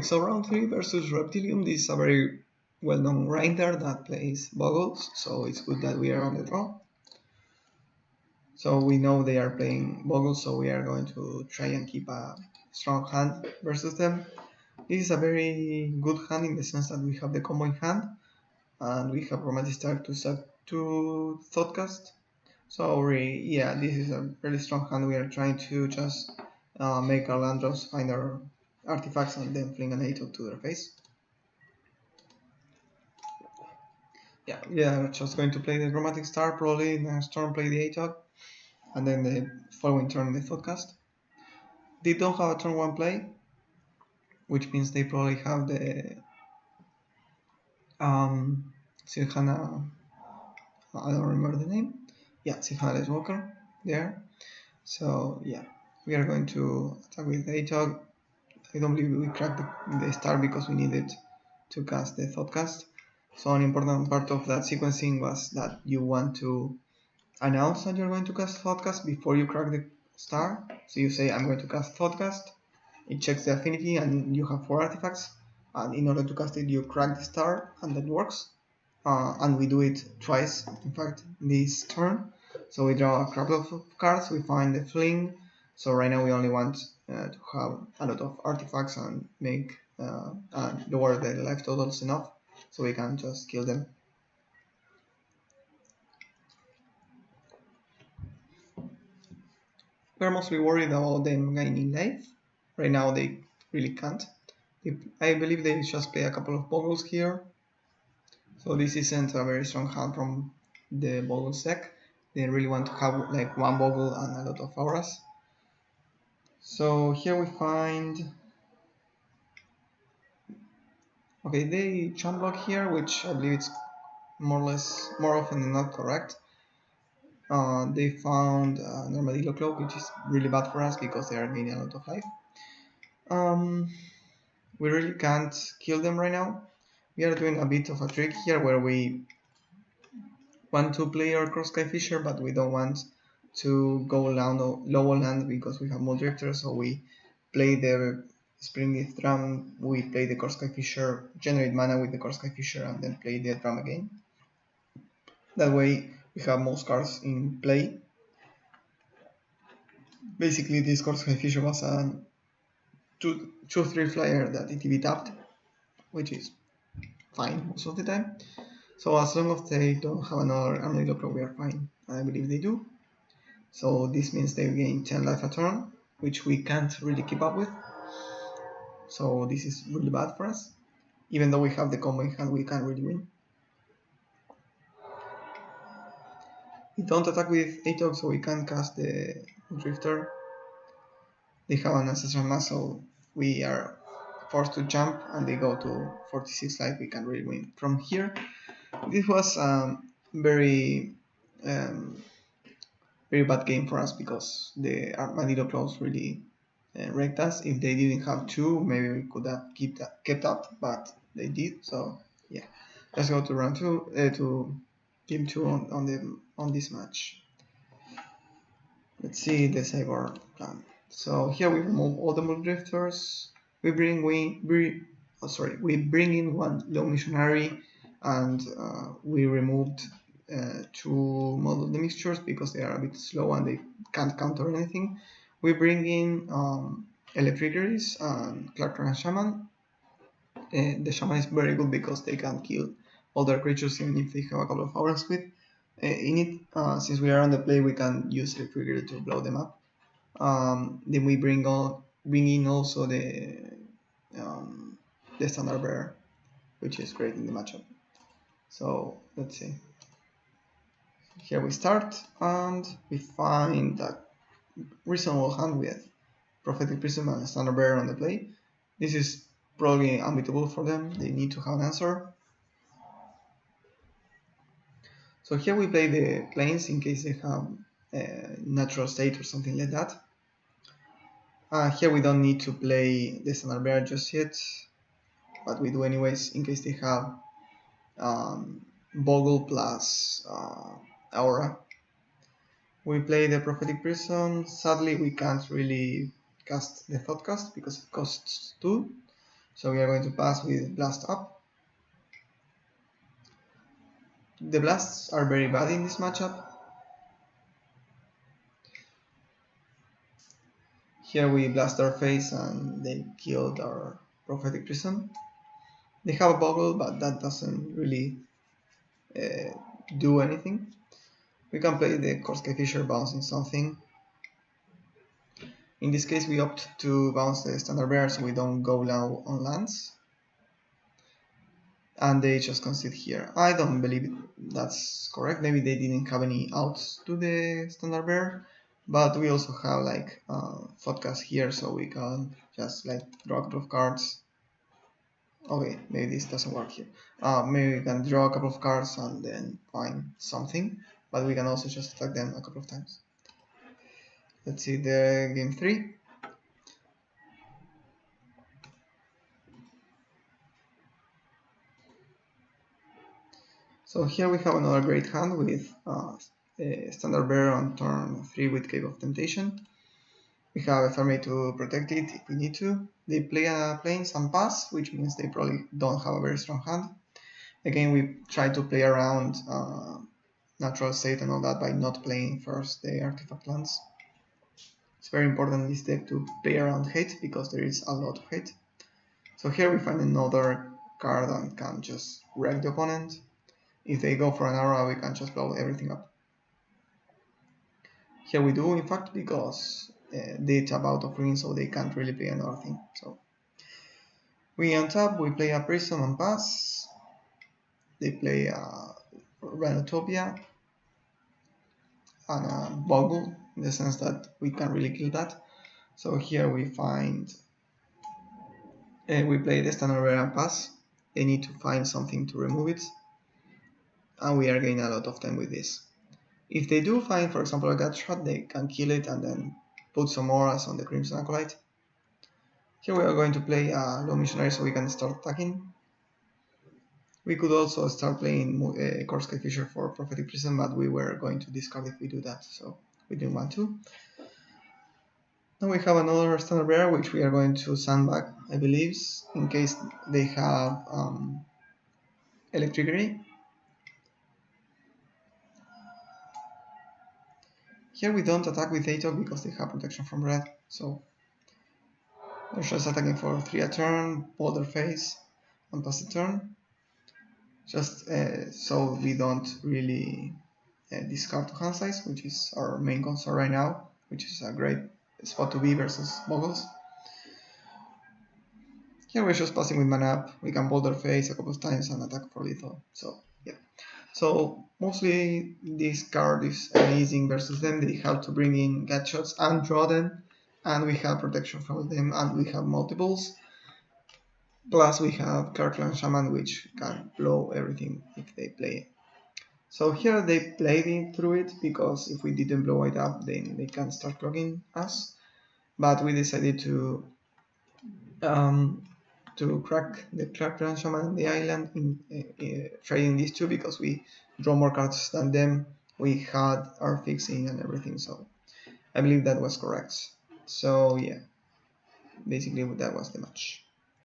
So round 3 versus Reptilium. This is a very well-known rider that plays Bogles, so it's good that we are on the draw. So we know they are playing Bogles, so we are going to try and keep a strong hand versus them. This is a very good hand in the sense that we have the combo in hand, and we have Romantic Star to set to Thoughtcast. So yeah, this is a really strong hand. We are trying to just make our land drops find our artifacts and then fling an 8 to their face. Yeah, we're just going to play the Chromatic Star, probably next turn play the ATOG, and then the following turn the Thoughtcast. They don't have a turn 1 play, which means they probably have the Silhana, I don't remember the name. Yeah, Silhana Walker there. So yeah, we are going to attack with ATOG. I don't believe we cracked the star because we needed to cast the Thoughtcast. So an important part of that sequencing was that you want to announce that you're going to cast Thoughtcast before you crack the star. So you say, I'm going to cast Thoughtcast. It checks the affinity and you have 4 artifacts. And in order to cast it, you crack the star and that works. And we do it twice, in fact, this turn. So we draw a couple of cards, we find the fling. So right now we only want to have a lot of artifacts and make lower the life totals enough so we can just kill them. We're mostly worried about them gaining life. Right now they really can't. I believe they just play a couple of Bogles here. So this isn't a very strong hand from the Bogles deck. They really want to have like one Bogle and a lot of auras. So here we find... Okay, they jump block here, which I believe it's more often than not correct. They found an Armadillo Cloak, which is really bad for us because they are gaining a lot of life. We really can't kill them right now. We are doing a bit of a trick here where we want to play our Crosskai Fisher, but we don't want to go lower land because we have more drifters, so we play the Spring Drum, we play the Crosskai Fisher, generate mana with the Crosskai Fisher, and then play the drum again. That way we have most cards in play. Basically this Crosskai Fisher was a 2/3 flyer that ETB tapped, which is fine most of the time. So as long as they don't have another Armadillo Pro, we are fine. I believe they do. So this means they gain 10 life a turn, which we can't really keep up with. So this is really bad for us. Even though we have the combo in hand, we can't really win. We don't attack with ATOG, so we can't cast the Drifter. They have an Ancestral Mass, so we are forced to jump, and they go to 46 life. We can really win. From here, this was very bad game for us because the Armadillo Claws really wrecked us. If they didn't have 2, maybe we could have kept up, but they did. So yeah, let's go to round 2 to game 2 on this match. Let's see the sideboard plan. So here we remove all the Moon Drifters. We bring in one Low Missionary, and we removed 2 Model the Mixtures because they are a bit slow and they can't counter anything. We bring in Electric Iris and Clark and Shaman. The Shaman is very good because they can kill other creatures even if they have a couple of hours with in it. Since we are on the play, we can use Electric Iris to blow them up. Then we bring in also the Standard Bearer, which is great in the matchup. So let's see. Here we start, and we find that reasonable hand with Prophetic Prism and Standard Bearer on the play. This is probably unbeatable for them. They need to have an answer. So here we play the planes in case they have natural state or something like that. Here we don't need to play the Standard Bearer just yet, but we do anyways in case they have Bogle plus Aura. We play the Prophetic Prism. Sadly, we can't really cast the Thoughtcast because it costs 2. So we are going to pass with blast up. The blasts are very bad in this matchup. Here we blast their face and they killed our prophetic prism. They have a Bogle, but that doesn't really do anything. We can play the Korsky Fisher bouncing something. In this case we opt to bounce the standard bearer so we don't go low on lands. And they just concede here. I don't believe that's correct. Maybe they didn't have any outs to the standard bearer, but we also have like podcast here, so we can just like draw a couple of cards. Okay, maybe this doesn't work here. Maybe we can draw a couple of cards and then find something, but we can also just attack them a couple of times. Let's see the game 3. So here we have another great hand with a standard bearer on turn 3 with Cave of Temptation. We have a Fermi to protect it if we need to. They play a Plains and pass, which means they probably don't have a very strong hand. Again, we try to play around natural state and all that by not playing first the artifact lands. It's very important in this deck to play around hate because there is a lot of hate. So here we find another card that can just wreck the opponent. If they go for an aura, we can just blow everything up. Here we do, in fact, because they tap out of green, so they can't really play another thing. So we untap, we play a Prism and pass. They play a Renotopia and a Bogle, in the sense that we can't really kill that. So here we find, we play the standard rare and pass. They need to find something to remove it, and we are gaining a lot of time with this. If they do find, for example, a gut shot, they can kill it and then put some auras on the Crimson Acolyte. Here we are going to play a low missionary so we can start attacking. We could also start playing Korsky Fisher for Prophetic Prism, but we were going to discard if we do that, so we didn't want to. Now we have another standard rare which we are going to sandbag, I believe, in case they have Electric Ray. Here we don't attack with Atok because they have protection from red, so they're just attacking for 3 a turn, pull their face, and pass the turn. Just so we don't really discard to hand size, which is our main concern right now, which is a great spot to be versus Bogles. Here we're just passing with mana up. We can boulder face a couple of times and attack for lethal. So yeah. So mostly this card is amazing versus them. They have to bring in gut shots and draw them, and we have protection from them, and we have multiples. Plus we have Kirkland Shaman, which can blow everything if they play it. So here they played it through it, because if we didn't blow it up, then they can start clogging us. But we decided to crack the Kirkland Shaman on the island in trading these two, because we draw more cards than them. We had our fixing and everything, so I believe that was correct. So yeah, basically that was the match.